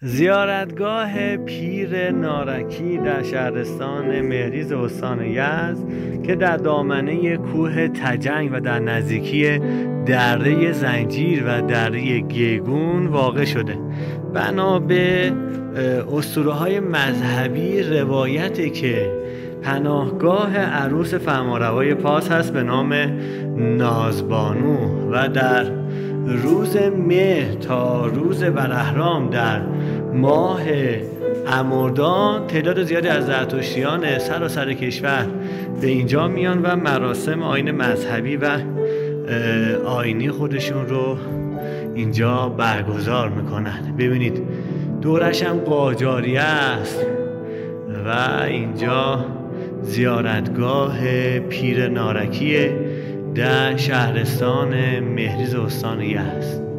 زیارتگاه پیر نارکی در شهرستان مهریز استان یزد که در دامنه کوه تجنگ و در نزدیکی دره زنجیر و دره گیگون واقع شده. بنا به اسطوره‌های مذهبی روایته که پناهگاه عروس فرمانروای پارس هست به نام نازبانو و در روز مه تا روز برهرام در ماه امردان تعداد زیادی از زرتشتیان سراسر کشور به اینجا میان و مراسم آیین مذهبی و آیینی خودشون رو اینجا برگزار میکنن. ببینید دورش هم قاجاریه است و اینجا زیارتگاه پیر نارکیه در شهرستان مهریز استان یزد.